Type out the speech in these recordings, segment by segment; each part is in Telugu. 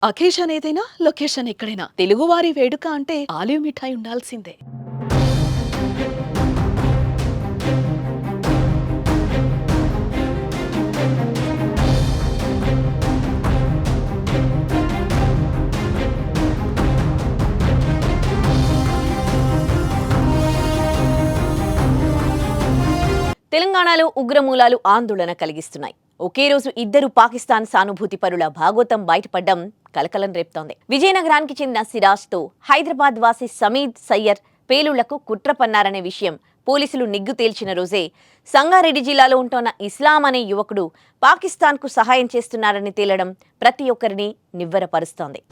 అకేషన్ ఏదైనా లొకేషన్ ఎక్కడైనా తెలుగువారి వేడుక అంటే ఆలివ్ మిఠాయి ఉండాల్సిందే. తెలంగాణలో ఉగ్రమూలాలు ఆందోళన కలిగిస్తున్నాయి. ఒకే రోజు ఇద్దరు పాకిస్తాన్ సానుభూతి పరుల భాగోతం బయటపడ్డం కలకలం రేపుతోంది. విజయనగరానికి చెందిన సిరాజ్తో హైదరాబాద్ వాసి సమీద్ సయ్యర్ పేలుళ్లకు కుట్ర పన్నారనే విషయం పోలీసులు నిగ్గు తేల్చిన రోజే సంగారెడ్డి జిల్లాలో ఉంటోన్న ఇస్లాం అనే యువకుడు పాకిస్తాన్కు సహాయం చేస్తున్నారని తేలడం ప్రతి ఒక్కరిని నివ్వెరపరుస్తోంది.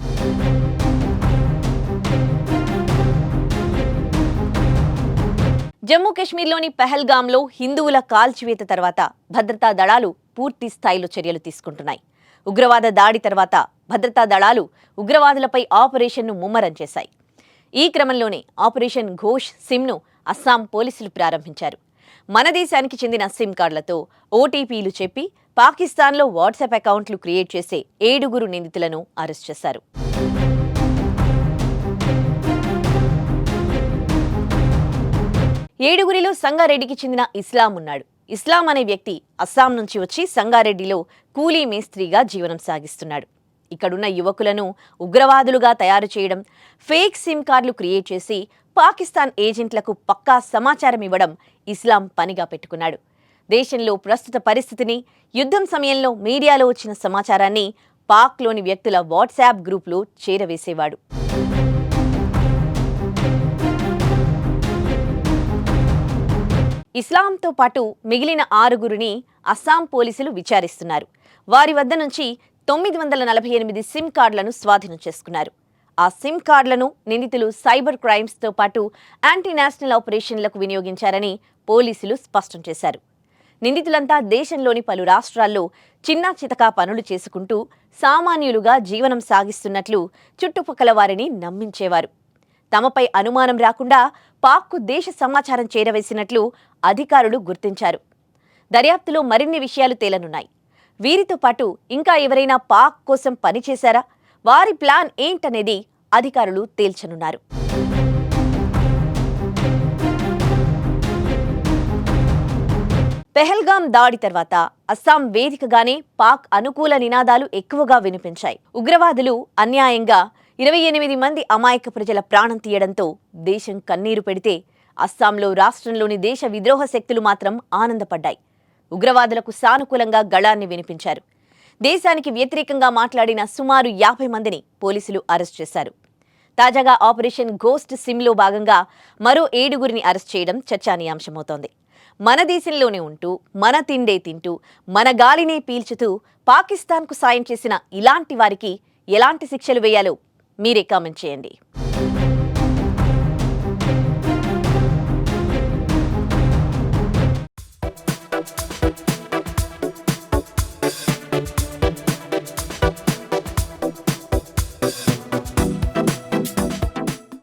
జమ్మూ కాశ్మీర్లోని పెహల్గాంలో హిందువుల కాల్చివేత తర్వాత భద్రతా దళాలు పూర్తి స్థాయిలో చర్యలు తీసుకుంటున్నాయి. ఉగ్రవాద దాడి తర్వాత భద్రతా దళాలు ఉగ్రవాదులపై ఆపరేషన్ను ముమ్మరం చేశాయి. ఈ క్రమంలోనే ఆపరేషన్ ఘోష్ సిమ్ను అస్సాం పోలీసులు ప్రారంభించారు. మన దేశానికి చెందిన సిమ్ కార్డులతో ఓటీపీలు చెప్పి పాకిస్తాన్లో వాట్సాప్ అకౌంట్లు క్రియేట్ చేసే 7 నిందితులను అరెస్ట్ చేశారు. ఏడుగురిలో సంగారెడ్డికి చెందిన ఇస్లాం ఉన్నాడు. ఇస్లాం అనే వ్యక్తి అస్సాం నుంచి వచ్చి సంగారెడ్డిలో కూలీ మేస్త్రీగా జీవనం సాగిస్తున్నాడు. ఇక్కడున్న యువకులను ఉగ్రవాదులుగా తయారు చేయడం, ఫేక్ సిమ్ కార్డులు క్రియేట్ చేసి పాకిస్తాన్ ఏజెంట్లకు పక్కా సమాచారం ఇవ్వడం ఇస్లాం పనిగా పెట్టుకున్నాడు. దేశంలో ప్రస్తుత పరిస్థితిని, యుద్ధం సమయంలో మీడియాలో వచ్చిన సమాచారాన్ని పాక్లోని వ్యక్తుల వాట్సాప్ గ్రూప్లో చేరవేసేవాడు. ఇస్లాంతో పాటు మిగిలిన 6 అస్సాం పోలీసులు విచారిస్తున్నారు. వారి వద్ద నుంచి 948 సిమ్ కార్డులను స్వాధీనం చేసుకున్నారు. ఆ సిమ్ కార్డులను నిందితులు సైబర్ క్రైమ్స్తో పాటు యాంటీ నేషనల్ ఆపరేషన్లకు వినియోగించారని పోలీసులు స్పష్టం చేశారు. నిందితులంతా దేశంలోని పలు రాష్ట్రాల్లో చిన్నా చితకా పనులు చేసుకుంటూ సామాన్యులుగా జీవనం సాగిస్తున్నట్లు చుట్టుపక్కల వారిని నమ్మించేవారు. తమపై అనుమానం రాకుండా పాక్కు దేశ సమాచారం చేరవేసినట్లు అధికారులు గుర్తించారు. దర్యాప్తులో మరిన్ని విషయాలు తేలనున్నాయి. వీరితో పాటు ఇంకా ఎవరైనా పాక్ కోసం పనిచేశారా, వారి ప్లాన్ ఏంటనేది అధికారులు తేల్చనున్నారు. పెహల్గాం దాడి తర్వాత అస్సాం వేదికగానే పాక్ అనుకూల నినాదాలు ఎక్కువగా వినిపించాయి. ఉగ్రవాదులు అన్యాయంగా 28 మంది అమాయక ప్రజల ప్రాణం తీయడంతో దేశం కన్నీరు పెడితే అస్సాంలో రాష్ట్రంలోని దేశ విద్రోహ శక్తులు మాత్రం ఆనందపడ్డాయి. ఉగ్రవాదులకు సానుకూలంగా గళాన్ని వినిపించారు. దేశానికి వ్యతిరేకంగా మాట్లాడిన సుమారు 50 మందిని పోలీసులు అరెస్ట్ చేశారు. తాజాగా ఆపరేషన్ ఘోస్ట్ సిమ్లో భాగంగా మరో 7 అరెస్ట్ చేయడం చర్చానీయాంశమవుతోంది. మన దేశంలోనే ఉంటూ, మన తిండే తింటూ, మన గాలినే పీల్చుతూ పాకిస్తాన్కు సాయం చేసిన ఇలాంటి వారికి ఎలాంటి శిక్షలు వేయాలో మీరే కామెంట్ చేయండి.